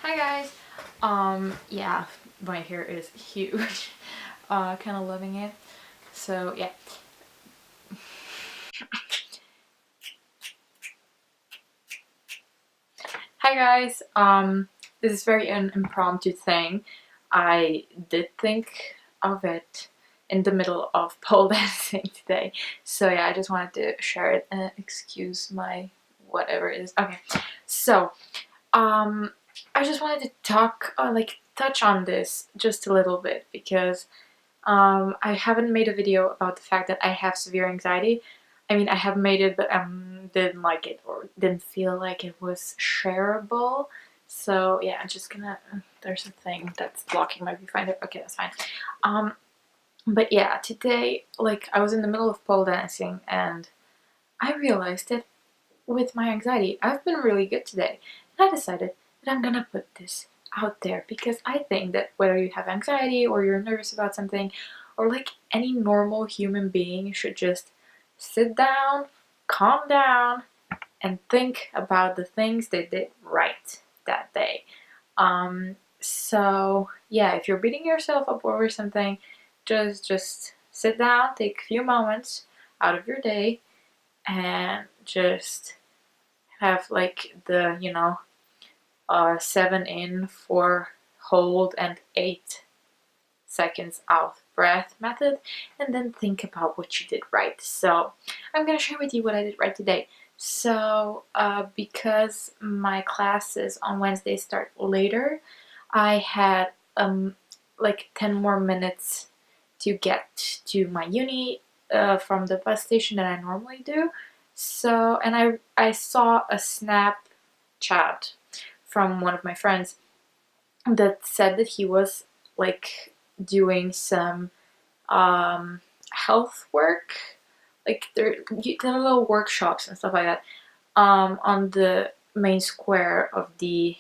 Hi guys. Yeah, my hair is huge. Kind of loving it. So yeah. Hi guys. This is very an impromptu thing. I did think of it in the middle of pole dancing today. So yeah, I just wanted to share it and excuse my whatever it is. Okay. So, um, I just wanted to talk, touch on this just a little bit because I haven't made a video about the fact that I have severe anxiety. I mean, I have made it, but didn't like it or didn't feel like it was shareable. So yeah, I'm just gonna. There's a thing that's blocking my viewfinder. Okay, that's fine. Um, but yeah, today, like, I was in the middle of pole dancing and I realized that with my anxiety, I've been really good today. And I decided that I'm gonna put this out there because I think that whether you have anxiety or you're nervous about something, or like any normal human being should just sit down, calm down, and think about the things they did right that day. So yeah, if you're beating yourself up over something, just sit down, take a few moments out of your day, and just have like the 7 in, 4 hold, and 8 seconds out breath method, and then think about what you did right. So I'm gonna share with you what I did right today. So because my classes on Wednesday start later, I had like 10 more minutes to get to my uni from the bus station that I normally do. So, and I saw a Snapchat from one of my friends that said that he was like doing some health work, like there are little workshops and stuff like that on the main square of the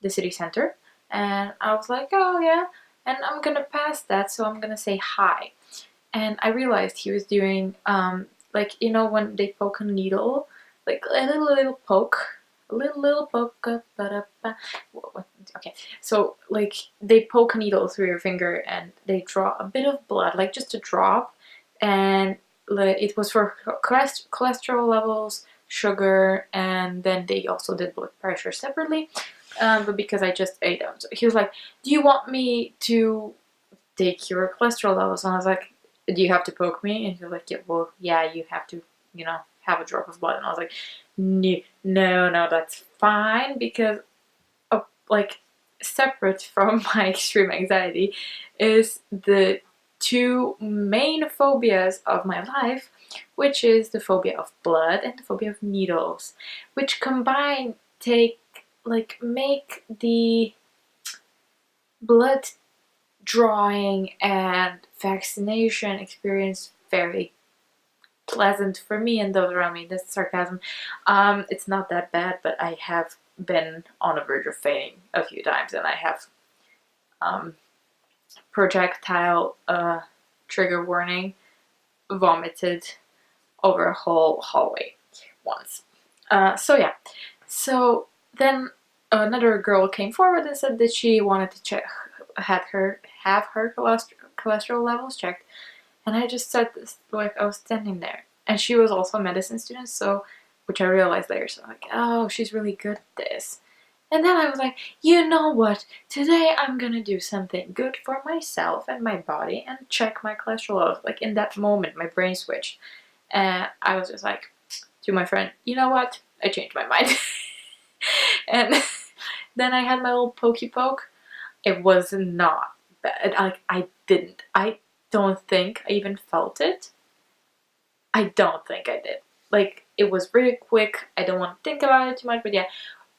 city center. And I was like, oh yeah, and I'm gonna pass that, so I'm gonna say hi. And I realized he was doing like, you know, when they poke a needle, like a little poke, a little poke. Okay, so like they poke a needle through your finger and they draw a bit of blood, like just a drop, and it was for cholesterol levels, sugar, and then they also did blood pressure separately. But because I just ate them, so he was like, "Do you want me to take your cholesterol levels?" And I was like, "Do you have to poke me?" And he was like, "Yeah, well, yeah, you have to, have a drop of blood." And I was like, No, that's fine because, like, separate from my extreme anxiety is the two main phobias of my life, which is the phobia of blood and the phobia of needles, which combine make the blood drawing and vaccination experience very pleasant for me and those around me. That's sarcasm. It's not that bad, but I have been on the verge of fainting a few times, and I have um, projectile trigger warning vomited over a whole hallway once. So yeah. So then another girl came forward and said that she wanted to have her cholesterol levels checked, and I just said this, like, I was standing there, and she was also a medicine student, so, which I realized later. So I'm like, oh, she's really good at this. And then I was like, you know what? Today I'm gonna do something good for myself and my body and check my cholesterol levels. Like, in that moment, my brain switched, and I was just like to my friend, you know what? I changed my mind. And then I had my little pokey poke. It was not bad. Like, I don't think I even felt it. I don't think I did. Like, it was really quick. I don't want to think about it too much, but yeah.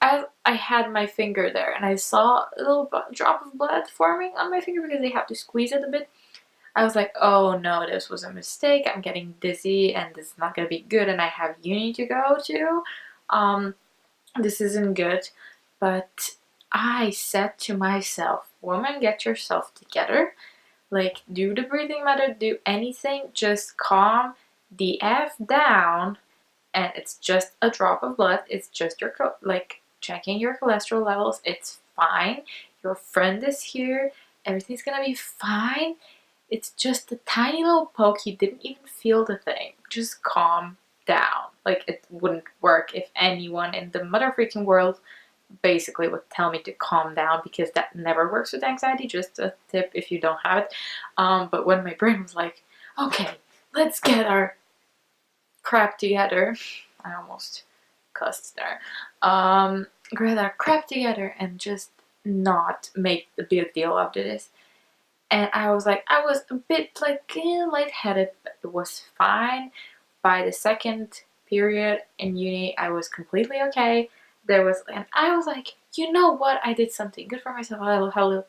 I had my finger there and I saw a little drop of blood forming on my finger because they have to squeeze it a bit. I was like, oh no, this was a mistake. I'm getting dizzy and this is not gonna be good, and I have uni to go to. This isn't good. But I said to myself, woman, get yourself together. Like, do the breathing method, do anything, just calm the F down, and it's just a drop of blood. It's just your, checking your cholesterol levels. It's fine. Your friend is here. Everything's gonna be fine. It's just a tiny little poke. You didn't even feel the thing. Just calm down. Like, it wouldn't work if anyone in the mother freaking world basically would tell me to calm down, because that never works with anxiety. Just a tip if you don't have it. But when my brain was like, okay, let's get our crap together. I almost cussed there. Get our crap together and just not make the big deal of this. And I was like, I was a bit like lightheaded, but it was fine. By the second period in uni, I was completely okay. And I was like, you know what? I did something good for myself. I had a little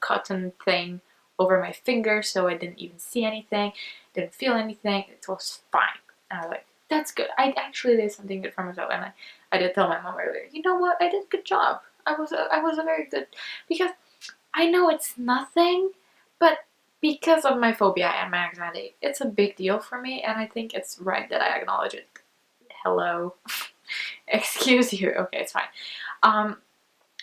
cotton thing over my finger, so I didn't even see anything, didn't feel anything. It was fine. And I was like, that's good. I actually did something good for myself. And I did tell my mom earlier, you know what? I did a good job. I was a very good, because I know it's nothing, but because of my phobia and my anxiety, it's a big deal for me, and I think it's right that I acknowledge it. Hello. Excuse you. Okay, it's fine.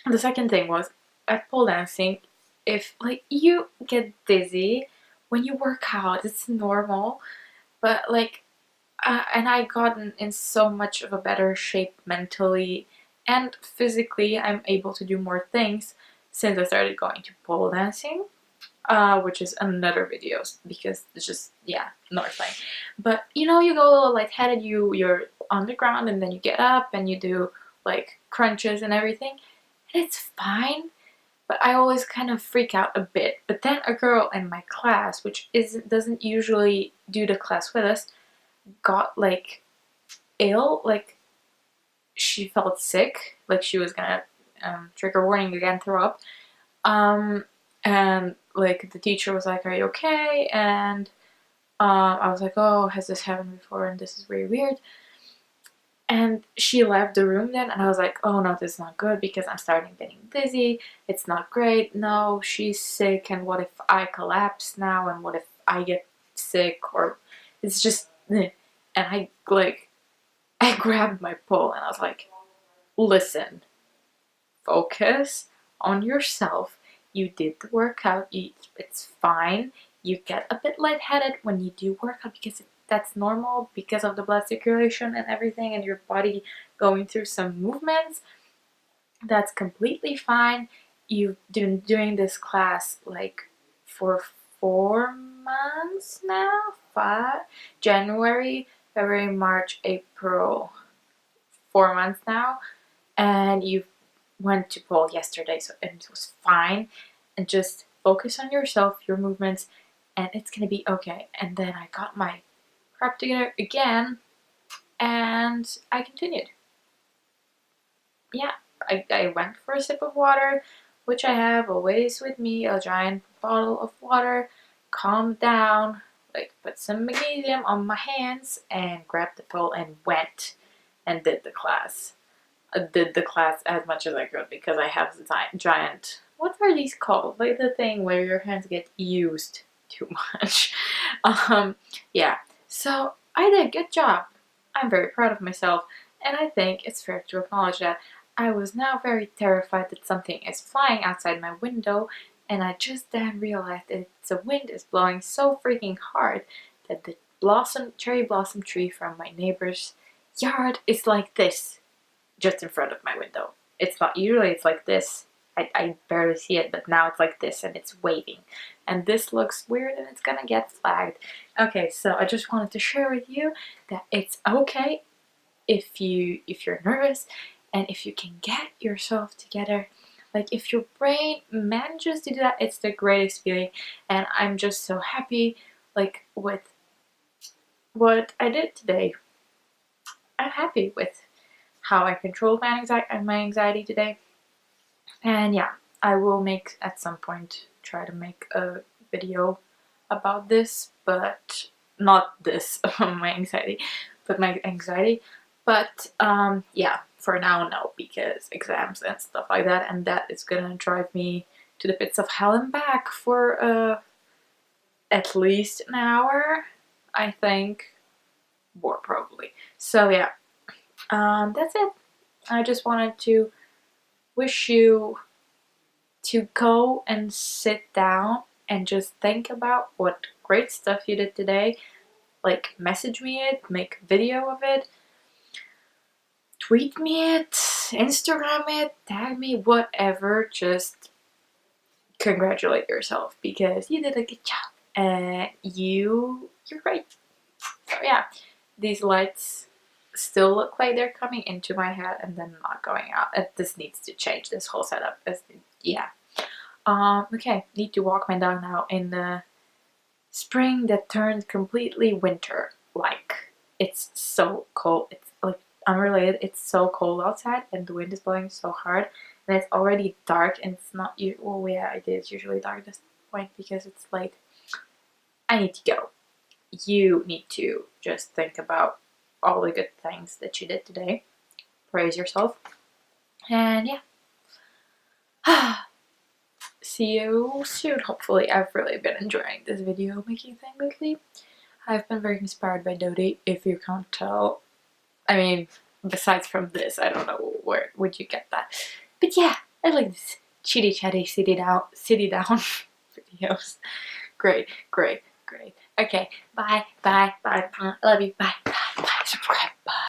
The second thing was, at pole dancing, if like you get dizzy when you work out, it's normal, but like, and I gotten in so much of a better shape mentally and physically. I'm able to do more things since I started going to pole dancing, which is another video, because it's just, yeah, another thing. But you know, you go a little lightheaded, you're on the ground, and then you get up and you do like crunches and everything, and it's fine. But I always kind of freak out a bit. But then a girl in my class, which doesn't usually do the class with us, got like ill. Like, she felt sick, like she was gonna, trigger warning again, throw up. And like the teacher was like, are you okay? And I was like, oh, has this happened before? And this is really weird. And she left the room then, and I was like, oh no, this is not good, because I'm starting getting dizzy. It's not great. No, she's sick, and what if I collapse now? And what if I get sick? Or it's just, and I grabbed my pole, and I was like, listen, focus on yourself. You did the workout. It's fine. You get a bit lightheaded when you do workout, because that's normal because of the blood circulation and everything, and your body going through some movements. That's completely fine. You've been doing this class like for 4 months now. 5 January, February, March, April. 4 months now, and you went to pole yesterday, so it was fine. And just focus on yourself, your movements, and it's gonna be okay. And then I got my crap together again, and I continued. Yeah, I went for a sip of water, which I have always with me, a giant bottle of water, calmed down, like put some magnesium on my hands, and grabbed the pole and went and did the class. I did the class as much as I could, because I have the giant, what are these called? Like the thing where your hands get used too much. Yeah, so I did a good job. I'm very proud of myself, and I think it's fair to acknowledge that I was now very terrified that something is flying outside my window, and I just then realized that the wind is blowing so freaking hard that the cherry blossom tree from my neighbor's yard is like this, just in front of my window. It's not, usually it's like this. I barely see it, but now it's like this, and it's waving. And this looks weird, and it's gonna get flagged. Okay, so I just wanted to share with you that it's okay if you're nervous, and if you can get yourself together. Like, if your brain manages to do that, it's the greatest feeling. And I'm just so happy, like, with what I did today. I'm happy with how I controlled my anxiety today. And yeah, I will at some point try to make a video about this, but not this, my anxiety, but my anxiety. But yeah, for now, no, because exams and stuff like that, and that is gonna drive me to the pits of hell and back for at least an hour, I think, more probably. So yeah, that's it. I just wanted to wish you to go and sit down and just think about what great stuff you did today. Like, message me it, make a video of it, tweet me it, Instagram it, tag me, whatever. Just congratulate yourself because you did a good job and you're great. So yeah, these lights still look like they're coming into my head and then not going out. This needs to change, this whole setup. Yeah. Okay, need to walk my dog now in the spring that turned completely winter. Like, it's so cold. It's like unrelated. It's so cold outside and the wind is blowing so hard and it's already dark and it's not well, yeah, it is usually dark at this point because it's late. I need to go. You need to just think about all the good things that you did today. Praise yourself. And yeah. See you soon, hopefully. I've really been enjoying this video making thing lately. I've been very inspired by Dodie, if you can't tell. I mean, besides from this, I don't know where would you get that. But yeah, I like this chitty chatty city down videos. Great. Okay, bye. I love you. Bye. Subscribe.